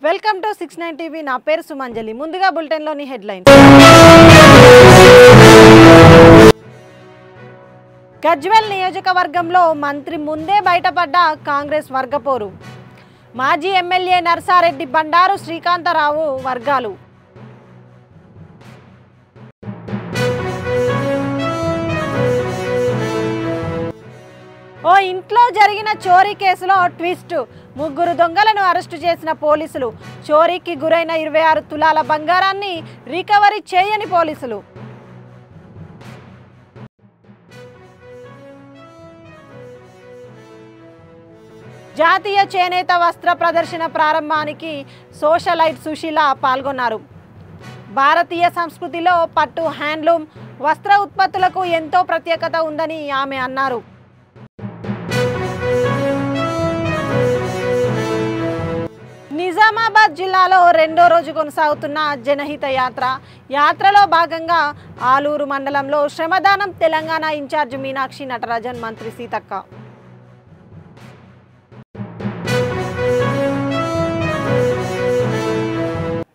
Welcome to 69 TV. నా పేరు సుమంజలి. ముందుగా బులెటిన్ లోని హెడ్లైన్స్. గజ్వేల్ నియోజకవర్గంలో మంత్రి ముందే బయటపడ్డ కాంగ్రెస్ వర్గపోరు. మాజీ ఎమ్మెల్యే నర్సారెడ్డి బండారు శ్రీకాంతరావు వర్గాలు. ఓ ఇంట్లో జరిగిన చోరీ కేసులో ట్విస్ట్. 3 దొంగలను అరెస్టు చేసిన పోలీసులు. చోరీకి గురైన 26 తులాల బంగారాన్ని రికవరీ చేయని పోలీసులు. జాతీయ చేనేత వస్త్ర ప్రదర్శన ప్రారంభానికి సోషలైట్ సుశీల పాల్గొన్నారు. భారతీయ సంస్కృతిలో పట్టు, హ్యాండ్లూమ్, వస్త్ర ఉత్పత్తులకు ఎంతో ప్రత్యేకత ఉందని ఆమె అన్నారు. నిజామాబాద్ జిల్లాలో 2వ రోజు కొనసాగుతున్న జనహిత యాత్రలో భాగంగా ఆలూరు మండలంలో శ్రమదానం తెలంగాణ ఇన్ఛార్జ్ మీనాక్షి నటరాజన్, మంత్రి సీతక్క.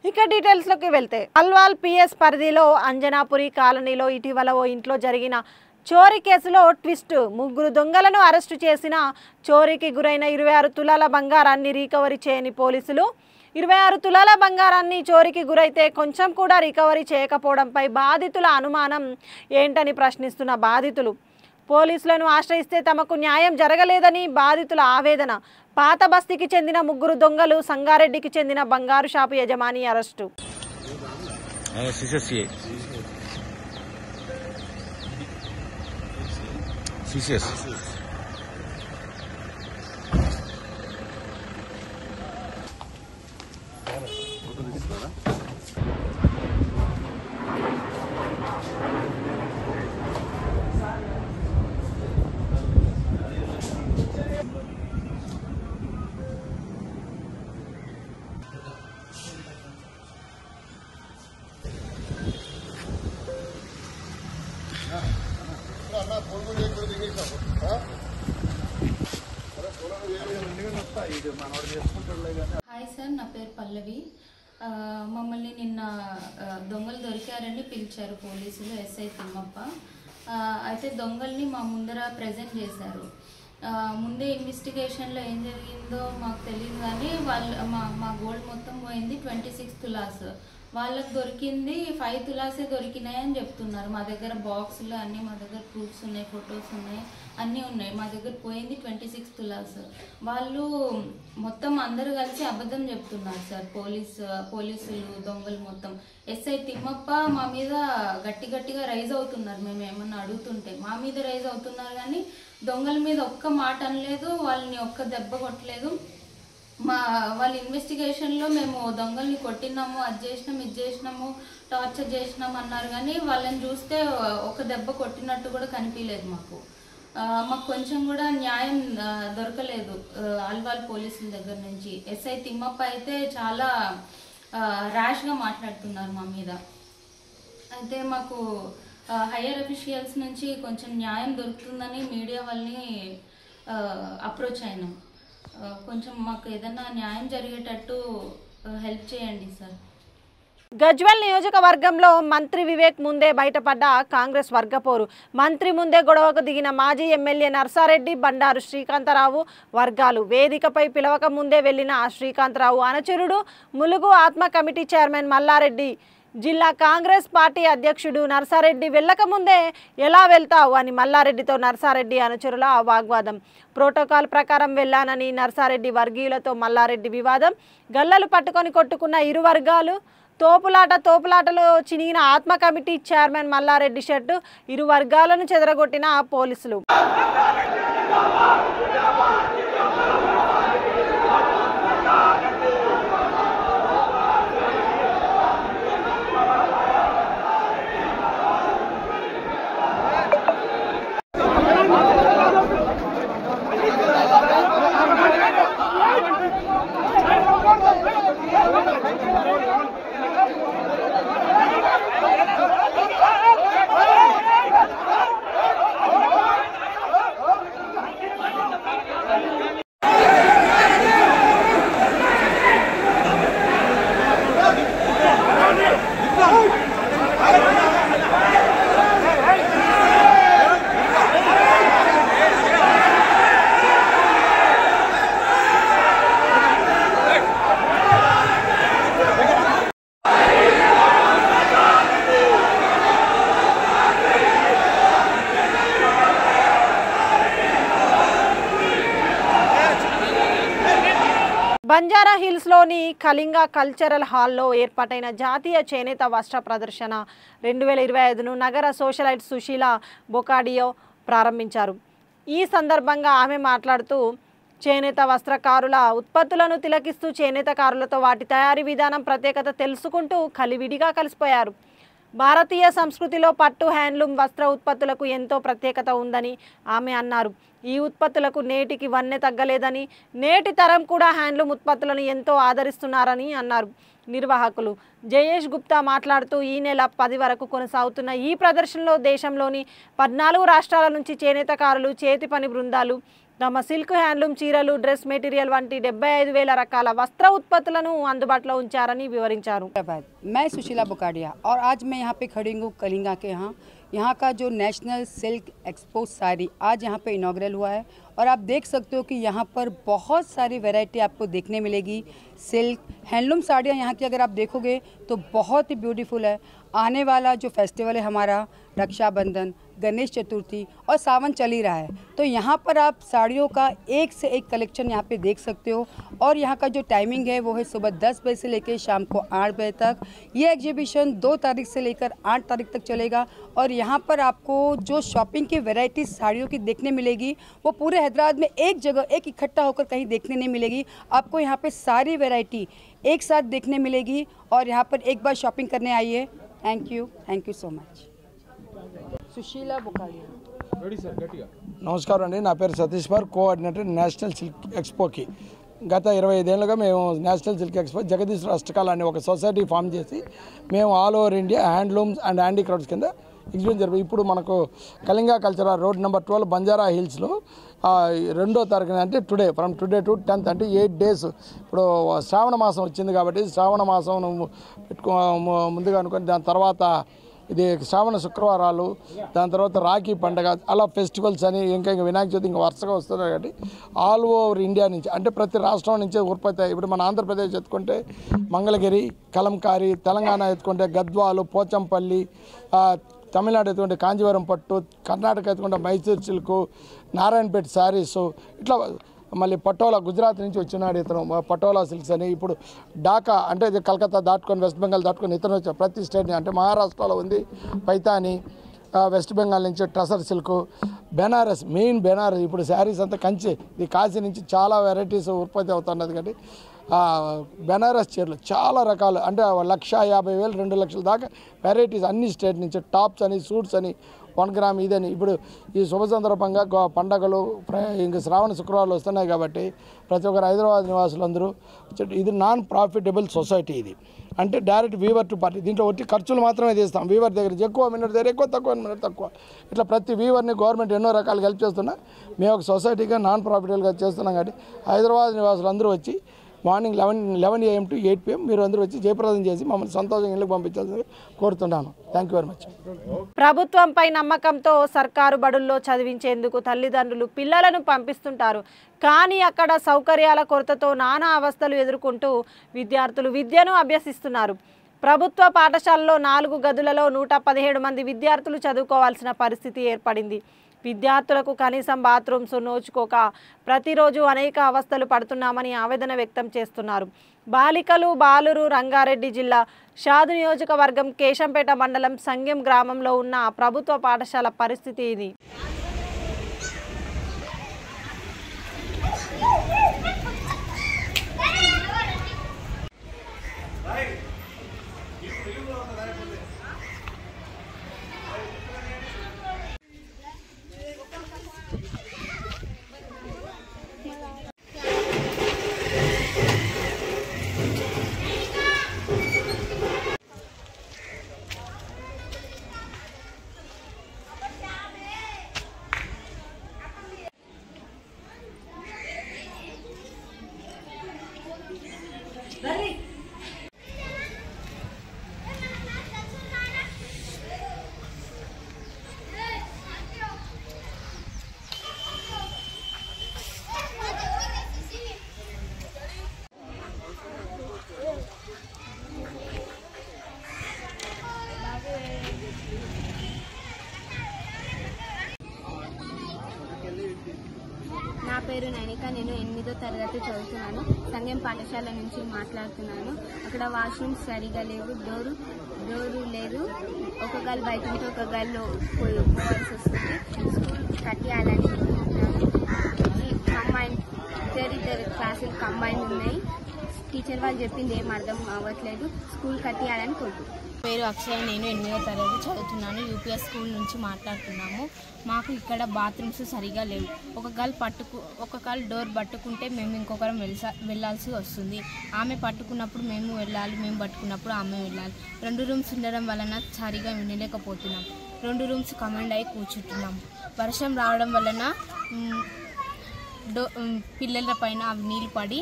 ఇక డీటెయిల్స్లోకి వెళ్తే, అల్వాల్ పిఎస్ పరిధిలో అంజనాపురి కాలనీలో ఇటీవల ఓ ఇంట్లో జరిగిన చోరీ కేసులో ట్విస్ట్. 3 దొంగలను అరెస్టు చేసిన చోరీకి గురైన 26 తులాల బంగారాన్ని రికవరీ చేయని పోలీసులు. 26 తులాల బంగారాన్ని చోరీకి గురైతే కొంచెం కూడా రికవరీ చేయకపోవడంపై బాధితుల అనుమానం ఏంటని ప్రశ్నిస్తున్న బాధితులు. పోలీసులను ఆశ్రయిస్తే తమకు న్యాయం జరగలేదని బాధితుల ఆవేదన. పాత బస్తీకి చెందిన 3 దొంగలు, సంగారెడ్డికి చెందిన బంగారు షాపు యజమాని అరెస్టు. హాయ్ సార్, నా పేరు పల్లవి. మమ్మల్ని నిన్న దొంగలు దొరికారని పిలిచారు పోలీసులు, ఎస్ఐ తిమ్మప్ప. అయితే దొంగల్ని మా ముందర ప్రెజెంట్ చేశారు. ముందే ఇన్వెస్టిగేషన్లో ఏం జరిగిందో మాకు తెలియదు, కానీ మా గోల్డ్ మొత్తం పోయింది 26 తులాస్. వాళ్ళకి దొరికింది 5 తులాసే దొరికినాయి అని చెప్తున్నారు. మా దగ్గర బాక్సులు అన్నీ, మా దగ్గర ప్రూఫ్స్ ఉన్నాయి, ఫొటోస్ ఉన్నాయి, అన్నీ ఉన్నాయి. మా దగ్గర పోయింది 26 తులాస్. వాళ్ళు మొత్తం అందరూ కలిసి అబద్ధం చెప్తున్నారు సార్. పోలీసులు దొంగలు మొత్తం. ఎస్ఐ తిమ్మప్ప మా మీద గట్టిగా రైజ్ అవుతున్నారు. మేము ఏమన్నా అడుగుతుంటే మా మీద రైజ్ అవుతున్నారు, కానీ దొంగల మీద ఒక్క మాట అనలేదు, వాళ్ళని ఒక్క దెబ్బ కొట్టలేదు. వాళ్ళ ఇన్వెస్టిగేషన్లో మేము దొంగల్ని కొట్టినాము, అది చేసినాము, ఇది చేసినాము, టార్చర్ చేసినాము అన్నారు, కానీ వాళ్ళని చూస్తే ఒక దెబ్బ కొట్టినట్టు కూడా కనిపించలేదు మాకు కొంచెం కూడా న్యాయం దొరకలేదు అల్వాల్ పోలీసుల దగ్గర నుంచి. ఎస్ఐ తిమ్మప్ప అయితే చాలా ర్యాష్గా మాట్లాడుతున్నారు మా మీద. అయితే మాకు హయ్యర్ అఫీషియల్స్ నుంచి కొంచెం న్యాయం దొరుకుతుందని మీడియా వాళ్ళని అప్రోచ్ అయినాం. కొంచెం మాకు ఏదైనా న్యాయం జరిగేటట్టు హెల్ప్ చేయండి సార్. గజ్వేల్ నియోజకవర్గంలో మంత్రి వివేక్ ముందే బయటపడ్డ కాంగ్రెస్ వర్గపోరు. మంత్రి ముందే గొడవకు దిగిన మాజీ ఎమ్మెల్యే నర్సారెడ్డి బండారు శ్రీకాంతరావు వర్గాలు. వేదికపై పిలవక ముందే వెళ్లిన శ్రీకాంతరావు అనుచరుడు, ములుగు ఆత్మ కమిటీ చైర్మన్ మల్లారెడ్డి, జిల్లా కాంగ్రెస్ పార్టీ అధ్యక్షుడు నర్సారెడ్డి వెళ్ళకముందే ఎలా వెళ్తావు అని మల్లారెడ్డితో నర్సారెడ్డి అనుచరుల వాగ్వాదం. ప్రోటోకాల్ ప్రకారం వెళ్ళానని నర్సారెడ్డి వర్గీయులతో మల్లారెడ్డి వివాదం. గల్లలు పట్టుకొని కొట్టుకున్న ఇరు వర్గాలు. తోపులాటలో చినిగిన ఆత్మ కమిటీ చైర్మన్ మల్లారెడ్డి షర్టు. ఇరు వర్గాలను చెదరగొట్టిన పోలీసులు. బంజారా హిల్స్లోని కళింగ కల్చరల్ హాల్లో ఏర్పాటైన జాతీయ చేనేత వస్త్ర ప్రదర్శన 2025ను నగర సోషలైట్ సుశీల బొకాడియో ప్రారంభించారు. ఈ సందర్భంగా ఆమె మాట్లాడుతూ చేనేత వస్త్రకారుల ఉత్పత్తులను తిలకిస్తూ చేనేతకారులతో వాటి తయారీ విధానం ప్రత్యేకత తెలుసుకుంటూ కలివిడిగా కలిసిపోయారు. భారతీయ సంస్కృతిలో పట్టు హ్యాండ్లూమ్ వస్త్ర ఉత్పత్తులకు ఎంతో ప్రత్యేకత ఉందని ఆమె అన్నారు. ఈ ఉత్పత్తులకు నేటికి వన్నె తగ్గలేదని, నేటి తరం కూడా హ్యాండ్లూమ్ ఉత్పత్తులను ఎంతో ఆదరిస్తున్నారని అన్నారు. నిర్వాహకులు జయేష్ గుప్తా మాట్లాడుతూ ఈ నెల 10 వరకు కొనసాగుతున్న ఈ ప్రదర్శనలో దేశంలోని 14 రాష్ట్రాల నుంచి చేనేతకారులు, చేతి పని బృందాలు తమ సిల్క్ హ్యాండ్లూమ్ చీరలు, డ్రెస్ మెటీరియల్ వంటి 75,000 రకాల వస్త్ర ఉత్పత్తులను అందుబాటులో ఉంచారని వివరించారు. मैं सुशीला बुकाडिया और आज मैं यहाँ पे खड़ी हूँ कलिंगा के यहाँ का जो नेशनल सिल्क एक्सपो साड़ी आज यहाँ पे इनॉग्रल हुआ है और आप देख सकते हो कि यहाँ पर बहुत सारी वैरायटी आपको देखने मिलेगी। सिल्क हैंडलूम साड़ियाँ यहाँ की अगर आप देखोगे तो बहुत ही ब्यूटीफुल है। आने वाला जो फेस्टिवल है हमारा रक्षाबंधन, गणेश चतुर्थी और सावन चल ही रहा है, तो यहाँ पर आप साड़ियों का एक से एक कलेक्शन यहाँ पे देख सकते हो। और यहाँ का जो टाइमिंग है वो है सुबह 10 बजे से लेकर शाम को 8 बजे तक। ये एग्जीबिशन 2 तारीख से लेकर 8 तारीख तक चलेगा और यहाँ पर आपको जो शॉपिंग की वैरायटी साड़ियों की देखने मिलेगी वो पूरे हैदराबाद में एक जगह एक इकट्ठा होकर कहीं देखने नहीं मिलेगी। आपको यहाँ पे सारी वैरायटी एक साथ देखने मिलेगी और यहाँ पर एक बार शॉपिंग करने आइए। Thank you so much. Sushila Bukadia. నమస్కారం అండి, నా పేరు Satish Bar, coordinator national silk ఎక్స్పోకి. గత 25 ఏళ్ళుగా మేము national silk expo Jagadishwara Ashtakala అనే ఒక సొసైటీ ఫామ్ చేసి మేము all over India handlooms and handicrafts కింద ఎగ్జిబిషన్ జరిపి ఇప్పుడు మనకు Kalinga cultural road number 12 Banjara హిల్స్లో 2వ తారీఖున అంటే ఫ్రమ్ టుడే టు 10th అంటే 8 days. ఇప్పుడు శ్రావణ మాసం వచ్చింది కాబట్టి శ్రావణ మాసం ముందుగా అనుకొని దాని తర్వాత ఇది శ్రావణ శుక్రవారాలు, దాని తర్వాత రాఖీ పండగ, అలా ఫెస్టివల్స్ అని ఇంకా వినాయక చవితి ఇంకా వరుసగా వస్తున్నాయి. కాబట్టి ఆల్ ఓవర్ ఇండియా నుంచి అంటే ప్రతి రాష్ట్రం నుంచే ఉత్పత్తి. ఇప్పుడు మన ఆంధ్రప్రదేశ్ ఎత్తుకుంటే మంగళగిరి, కలంకారీ, తెలంగాణ ఎత్తుకుంటే గద్వాలు, పోచంపల్లి, తమిళనాడు ఎత్తుకుంటే కాంజీవరం పట్టు, కర్ణాటక ఎత్తుకుంటే మైసూర్ సిల్క్, నారాయణపేట శారీస్, ఇట్లా మళ్ళీ పటోలా గుజరాత్ నుంచి వచ్చినాడు ఇతను పటోలా సిల్క్స్ అని. ఇప్పుడు ఢాకా అంటే కలకత్తా దాటుకొని వెస్ట్ బెంగాల్ దాటుకొని ఇతను వచ్చారు. ప్రతి స్టేట్ని అంటే మహారాష్ట్రలో ఉంది పైతాని, వెస్ట్ బెంగాల్ నుంచి టసర్ సిల్క్, బెనారస్, మెయిన్ బెనారస్. ఇప్పుడు శారీస్ అంతా కంచి, ఇది కాశీ నుంచి చాలా వెరైటీస్ ఉత్పత్తి అవుతున్నది. కాబట్టి బెనారస్ చీరలు చాలా రకాలు అంటే 1,50,000 2 లక్షల దాకా వెరైటీస్ అన్ని స్టేట్ నుంచి. టాప్స్ అని, సూట్స్ అని, 1 గ్రామ్ ఇదని. ఇప్పుడు ఈ శుభ సందర్భంగా పండగలు ఇంకా శ్రావణ శుక్రవారాలు వస్తున్నాయి కాబట్టి ప్రతి ఒక్కరు హైదరాబాద్ నివాసులందరూ ఇది నాన్ ప్రాఫిటబుల్ సొసైటీ. ఇది అంటే డైరెక్ట్ వీవర్ టు పార్టీ. దీంట్లో వచ్చి ఖర్చులు మాత్రమే తీస్తాం. వీవర్ దగ్గర ఎక్కువ, మినిట్ దగ్గర ఎక్కువ, తక్కువ మినిట్ తక్కువ. ఇట్లా ప్రతి వీవర్ని గవర్నమెంట్ ఎన్నో రకాలుగా హెల్ప్ చేస్తున్నా. మేము ఒక సొసైటీగా నాన్ ప్రాఫిటబుల్గా చేస్తున్నాం. కాబట్టి హైదరాబాద్ నివాసులు అందరూ వచ్చి మార్నింగ్ 11 AM to 8 PM మీరు అందరూ వచ్చి జయప్రదం చేసి మమ్మల్ని సంతోషంగా ఇళ్ళకి పంపించాలని కోరుతున్నాను. Thank you very much. ప్రభుత్వంపై నమ్మకంతో సర్కారు బడుల్లో చదివించేందుకు తల్లిదండ్రులు పిల్లలను పంపిస్తుంటారు. కానీ అక్కడ సౌకర్యాల కొరతతో నానా అవస్థలు ఎదుర్కొంటూ విద్యార్థులు విద్యను అభ్యసిస్తున్నారు. ప్రభుత్వ పాఠశాలలో 4 గదులలో 117 మంది విద్యార్థులు చదువుకోవాల్సిన పరిస్థితి ఏర్పడింది. విద్యార్థులకు కనీసం బాత్రూమ్స్ నోచుకోక ప్రతిరోజు అనేక అవస్థలు పడుతున్నామని ఆవేదన వ్యక్తం చేస్తున్నారు. బాలికలు బాలురు రంగారెడ్డి జిల్లా షాదు నియోజకవర్గం కేశంపేట మండలం సంగెం గ్రామంలో ఉన్న ప్రభుత్వ పాఠశాల పరిస్థితి ఇది. నా పేరు నైనిక, నేను నేను 8వ తరగతి చదువుతున్నాను. సంగం పాఠశాల నుంచి మాట్లాడుతున్నాను. అక్కడ వాష్రూమ్స్ సరిగా లేవు, డోరు లేదు. ఒక గల్ బయట ఉంటే ఒక గల్లో పోవాల్సి వస్తుంది. స్కూల్ కట్టియాలని కంబైన్ ఇద్దరు క్లాసులు కంబైన్ ఉన్నాయి. టీచర్ వాళ్ళు చెప్పింది ఏం అర్థం అవ్వట్లేదు. స్కూల్ కట్టియాలని కోరుకుంటున్నాను. పేరు అక్షయ, నేను 8వ తరగతి చదువుతున్నాను. యూపీఎస్ స్కూల్ నుంచి మాట్లాడుతున్నాము. మాకు ఇక్కడ బాత్రూమ్స్ సరిగా లేవు. ఒక కాల్ డోర్ పట్టుకుంటే మేము ఇంకొకరం వెళ్ళాల్సి వస్తుంది. ఆమె పట్టుకున్నప్పుడు మేము వెళ్ళాలి, మేము పట్టుకున్నప్పుడు ఆమె వెళ్ళాలి. 2 రూమ్స్ ఉండడం వలన సరిగా వినలేకపోతున్నాం. 2 రూమ్స్ కమాండ్ అయి కూర్చుంటున్నాం. వర్షం రావడం వలన పిల్లల పైన అవి నీళ్ళు పడి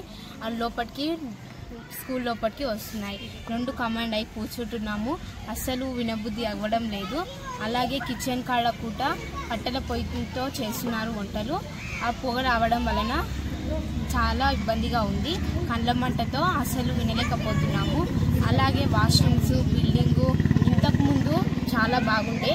స్కూల్ లోపలికి వస్తున్నాయి. 2 కమాండ్ అయి కూర్చుంటున్నాము. అస్సలు వినబుద్ధి అవ్వడం లేదు. అలాగే కిచెన్ కాడ కూడా కట్టెల పొయ్యితో చేస్తున్నారు వంటలు. ఆ పొగ రావడం వలన చాలా ఇబ్బందిగా ఉంది. కండ్ల మంటతో అస్సలు వినలేకపోతున్నాము. అలాగే వాష్రూమ్స్ బిల్డింగు ఇంతకుముందు చాలా బాగుండే.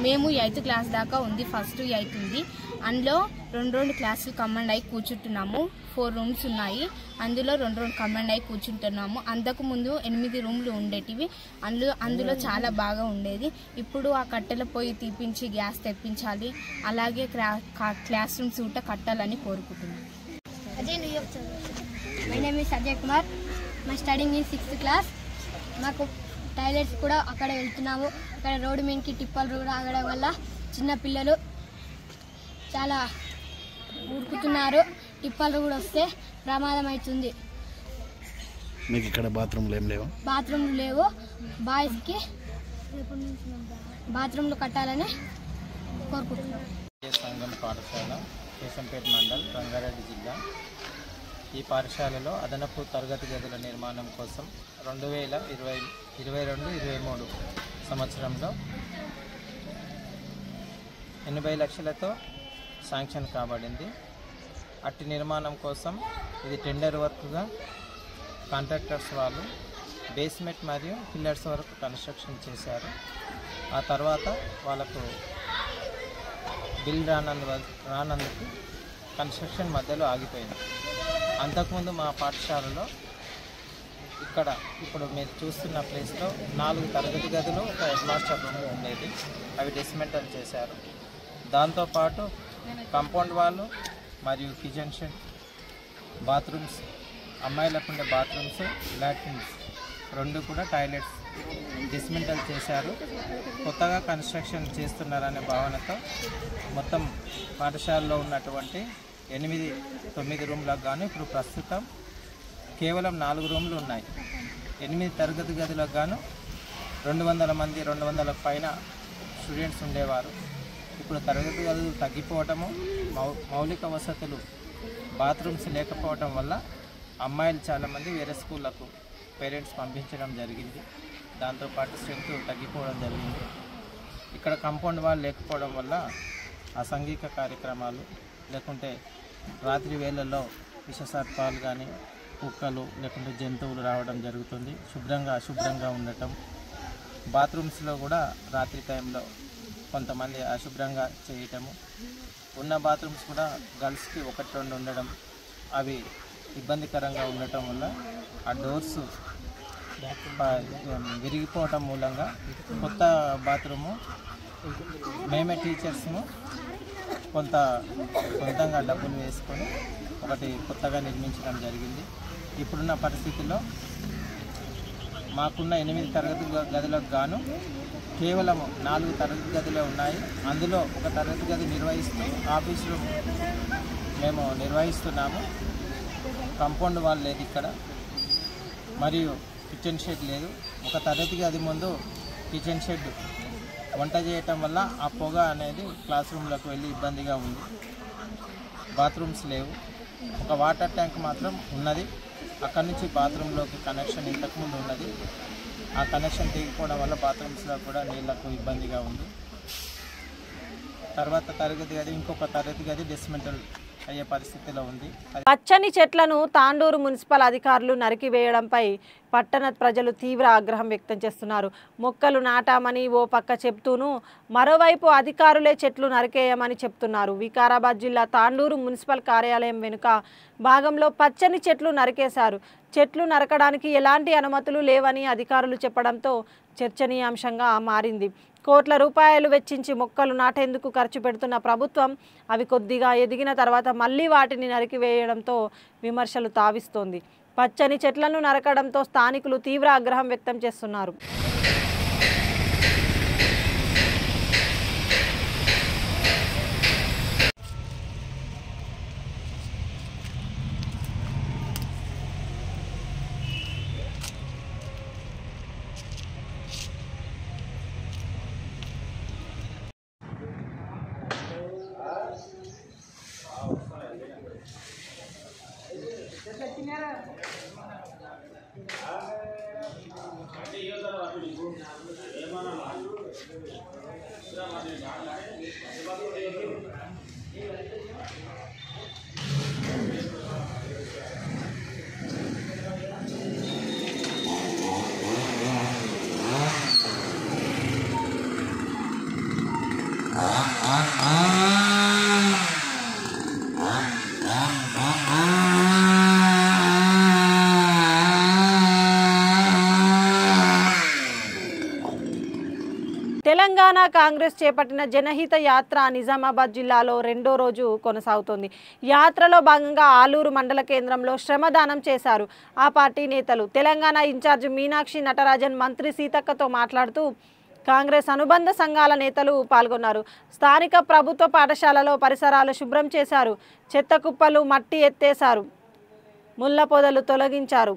మేము 8th క్లాస్ దాకా ఉంది, ఫస్ట్ 8th ఉంది. అందులో 2 క్లాసులు కమాండ్ అయి కూర్చుంటున్నాము. 4 రూమ్స్ ఉన్నాయి, అందులో 2 కమాండ్ అయి కూర్చుంటున్నాము. అంతకుముందు 8 రూమ్లు ఉండేటివి. అందులో చాలా బాగా ఉండేది. ఇప్పుడు ఆ కట్టెల పొయ్యి తీపించి గ్యాస్ తెప్పించాలి. అలాగే క్లాస్ రూమ్స్ కూడా కట్టాలని కోరుకుంటున్నాను. My name is Ajay Kumar. My studying in 6th class. మాకు టాయిలెట్స్ కూడా అక్కడ వెళ్తున్నాము. అక్కడ రోడ్డు మీదకి టిప్పలు కూడా ఆగడం వల్ల చిన్న పిల్లలు చాలా ఉరుకుతున్నారు. టిప్పలు కూడా వస్తే ప్రమాదం అవుతుంది. మీకు ఇక్కడ బాత్రూమ్లు లేవు. బాయ్స్కి బాత్రూమ్లు కట్టాలని కోరుకుంటున్నాం. సంగం పాఠశాల, కేశంపేట మండల్, రంగారెడ్డి జిల్లా. ఈ పాఠశాలలో అదనపు తరగతి గదుల నిర్మాణం కోసం 2022-23 సంవత్సరంలో 80 లక్షలతో శాంక్షన్ కాబడింది. అట్టి నిర్మాణం కోసం ఇది టెండర్ వర్క్గా కాంట్రాక్టర్స్ వాళ్ళు బేస్మెంట్ మరియు పిల్లర్స్ వరకు కన్స్ట్రక్షన్ చేశారు. ఆ తర్వాత వాళ్ళకు బిల్ రానందుకు కన్స్ట్రక్షన్ మధ్యలో ఆగిపోయింది. అంతకుముందు మా పాఠశాలలో ఇక్కడ ఇప్పుడు మీరు చూస్తున్న ప్లేస్లో 4 తరగతి గదులు, ఒక హెడ్ మాస్టర్ రూమ్ ఉండేది. అవి డిస్మెంటల్ చేశారు. దాంతోపాటు కాంపౌండ్ వాళ్ళు మరియు కిచెన్ షెడ్, బాత్రూమ్స్, అమ్మాయిలకు ఉండే బాత్రూమ్స్, లాట్రిన్స్ 2 కూడా టాయిలెట్స్ డిస్మెంటల్ చేశారు. కొత్తగా కన్స్ట్రక్షన్ చేస్తున్నారనే భావనతో మొత్తం పాఠశాలలో ఉన్నటువంటి 8-9 రూమ్లకు గాను ఇప్పుడు ప్రస్తుతం కేవలం 4 రూమ్లు ఉన్నాయి. 8 తరగతి గదులకు గాను 200 మంది, 200 పైన స్టూడెంట్స్ ఉండేవారు. ఇప్పుడు తరగతి గదులు తగ్గిపోవటము, మౌలిక వసతులు బాత్రూమ్స్ లేకపోవటం వల్ల అమ్మాయిలు చాలామంది వేరే స్కూళ్ళకు పేరెంట్స్ పంపించడం జరిగింది. దాంతోపాటు స్ట్రెంత్ తగ్గిపోవడం జరిగింది. ఇక్కడ కాంపౌండ్ వాల్ లేకపోవడం వల్ల అసాంఘిక కార్యక్రమాలు, లేకుంటే రాత్రి వేళల్లో విషసర్పాలు కానీ, కుక్కలు లేకుంటే జంతువులు రావడం జరుగుతుంది. అశుభ్రంగా ఉండటం, బాత్రూమ్స్లో కూడా రాత్రి టైంలో కొంతమంది అశుభ్రంగా చేయటము, ఉన్న బాత్రూమ్స్ కూడా గర్ల్స్కి 1-2 ఉండడం, అవి ఇబ్బందికరంగా ఉండటం వల్ల ఆ డోర్స్ విరిగిపోవటం మూలంగా కొత్త బాత్రూము మేమే టీచర్స్ను కొంతంగా డబ్బులు వేసుకొని ఒకటి కొత్తగా నిర్మించడం జరిగింది. ఇప్పుడున్న పరిస్థితుల్లో మాకున్న 8 తరగతి గదులకు గాను కేవలం 4 తరగతి గదులే ఉన్నాయి. అందులో ఒక తరగతి గది నిర్వహిస్తూ ఆఫీస్ రూమ్ మేము నిర్వహిస్తున్నాము. కాంపౌండ్ వాల్ లేదు ఇక్కడ, మరియు కిచెన్ షెడ్ లేదు. ఒక తరగతి గది ముందు కిచెన్ షెడ్ వంట చేయటం వల్ల ఆ పొగ అనేది క్లాస్ రూమ్లోకి వెళ్ళి ఇబ్బందిగా ఉంది. బాత్రూమ్స్ లేవు. ఒక వాటర్ ట్యాంక్ మాత్రం ఉన్నది. అక్కడి నుంచి బాత్రూంలోకి కనెక్షన్ ఇంతకుముందు ఉన్నది. ఆ కనెక్షన్ తెగిపోవడం వల్ల బాత్రూమ్స్లో కూడా నీళ్లకు ఇబ్బందిగా ఉంది. తర్వాత తరగతి గది, ఇంకొక తరగతి గది డిస్మెంటల్ అయ్యే పరిస్థితిలో ఉంది. పచ్చని చెట్లను తాండూరు మున్సిపల్ అధికారులు నరికివేయడంపై పట్టణ ప్రజలు తీవ్ర ఆగ్రహం వ్యక్తం చేస్తున్నారు. మొక్కలు నాటామని ఓ పక్క చెప్తూను మరోవైపు అధికారులే చెట్లు నరికేయమని చెప్తున్నారు. వికారాబాద్ జిల్లా తాండూరు మున్సిపల్ కార్యాలయం వెనుక భాగంలో పచ్చని చెట్లు నరికేశారు. చెట్లు నరకడానికి ఎలాంటి అనుమతులు లేవని అధికారులు చెప్పడంతో చర్చనీయాంశంగా మారింది. కోట్ల రూపాయలు వెచ్చించి మొక్కలు నాటేందుకు ఖర్చు పెడుతున్న ప్రభుత్వం అవి కొద్దిగా ఎదిగిన తర్వాత మళ్ళీ వాటిని నరికివేయడంతో విమర్శలు తావిస్తోంది. పచ్చని చెట్లను నరకడంతో స్థానికులు తీవ్ర ఆగ్రహం వ్యక్తం చేస్తున్నారు. తెలంగాణ కాంగ్రెస్ చేపట్టిన జనహిత యాత్ర నిజామాబాద్ జిల్లాలో రెండో రోజు కొనసాగుతోంది. యాత్రలో భాగంగా ఆలూరు మండల కేంద్రంలో శ్రమదానం చేశారు ఆ పార్టీ నేతలు. తెలంగాణ ఇన్ఛార్జ్ మీనాక్షి నటరాజన్ మంత్రి సీతక్కతో మాట్లాడుతూ కాంగ్రెస్ అనుబంధ సంఘాల నేతలు పాల్గొన్నారు. స్థానిక ప్రభుత్వ పాఠశాలలో పరిసరాలు శుభ్రం చేశారు. చెత్త కుప్పలు మట్టి ఎత్తేశారు. ముళ్ళ పొదలు తొలగించారు.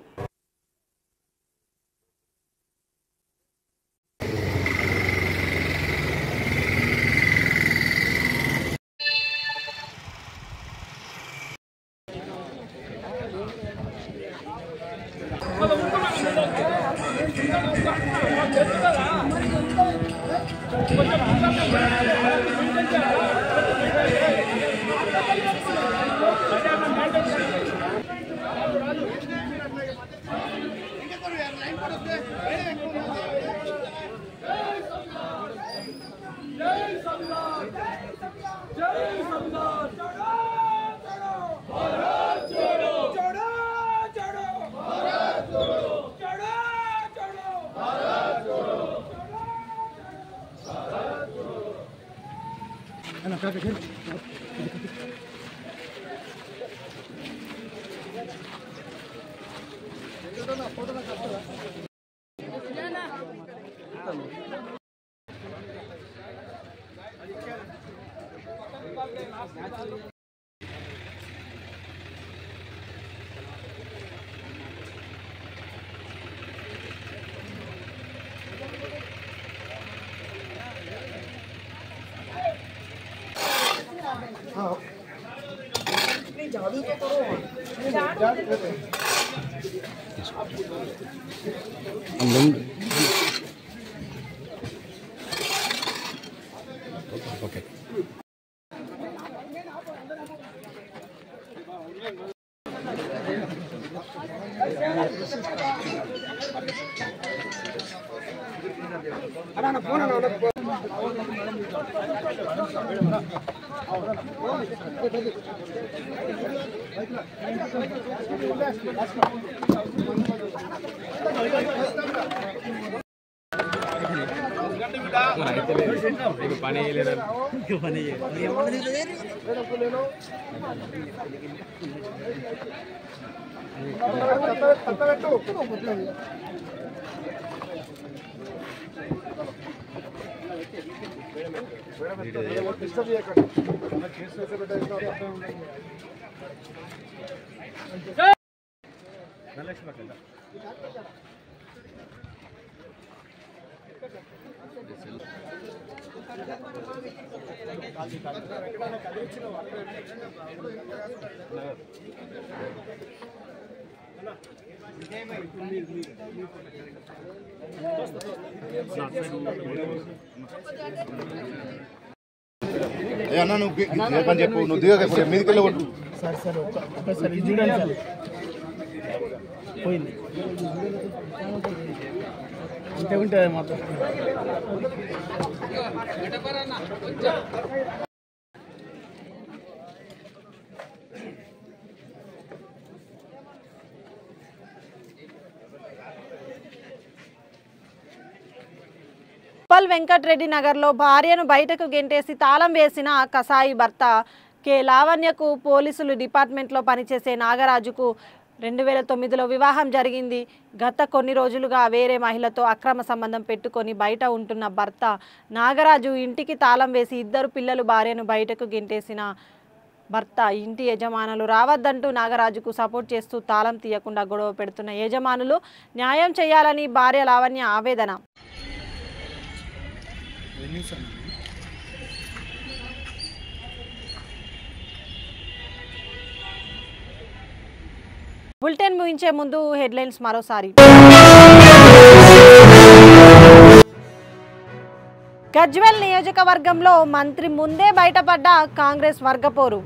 అన్న నువ్వు పని చెప్పు, నువ్వు దిగ మీదికి వెళ్ళి సార్ ఒకసారి చూడండి సార్ పోయింది అంతే ఉంటుంది మాత్రం. ఉప్పల్ వెంకటరెడ్డి నగర్లో భార్యను బయటకు గెంటేసి తాళం వేసిన కసాయి భర్త కె లావణ్యకు పోలీసులు డిపార్ట్మెంట్లో పనిచేసే నాగరాజుకు 2009లో వివాహం జరిగింది. గత కొన్ని రోజులుగా వేరే మహిళతో అక్రమ సంబంధం పెట్టుకొని బయట ఉంటున్న భర్త నాగరాజు ఇంటికి తాళం వేసి 2 పిల్లలు భార్యను బయటకు గెంటేసిన భర్త ఇంటి యజమానులు రావద్దంటూ నాగరాజుకు సపోర్ట్ చేస్తూ తాళం తీయకుండా గొడవ పెడుతున్న యజమానులు న్యాయం చేయాలని భార్య లావణ్య ఆవేదన. బులెటిన్ ముగించే ముందు హెడ్లైన్స్ మరోసారి. గజ్వేల్ నియోజకవర్గంలో మంత్రి ముందే బయటపడ్డ కాంగ్రెస్ వర్గపోరు.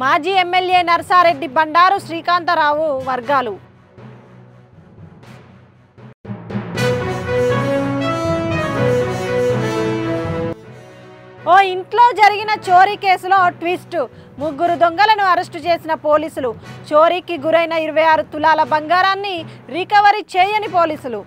మాజీ ఎమ్మెల్యే నర్సారెడ్డి బండారు శ్రీకాంతరావు వర్గాలు. ఓ ఇంట్లో జరిగిన చోరీ కేసులో ట్విస్ట్. 3 దొంగలను అరెస్టు చేసిన పోలీసులు. చోరీకి గురైన 26 తులాల బంగారాన్ని రికవరీ చేయని పోలీసులు.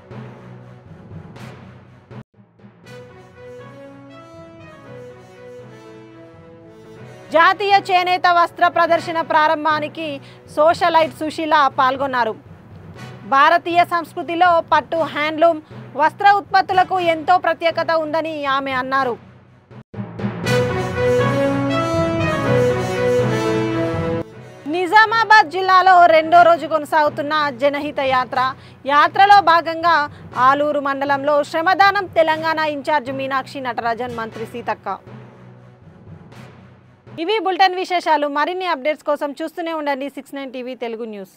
జాతీయ చేనేత వస్త్ర ప్రదర్శన ప్రారంభానికి సోషలైట్ సుశీల పాల్గొన్నారు. భారతీయ సంస్కృతిలో పట్టు, హ్యాండ్లూమ్, వస్త్ర ఉత్పత్తులకు ఎంతో ప్రత్యేకత ఉందని ఆమె అన్నారు. నిజామాబాద్ జిల్లాలో 2వ రోజు కొనసాగుతున్న జనహిత యాత్రలో భాగంగా ఆలూరు మండలంలో శ్రమదానం తెలంగాణ ఇన్ఛార్జ్ మీనాక్షి నటరాజన్, మంత్రి సీతక్క. ఇవి బులెటిన్ విశేషాలు. మరిన్ని అప్డేట్స్ కోసం చూస్తూనే ఉండండి 69 టీవీ తెలుగు న్యూస్.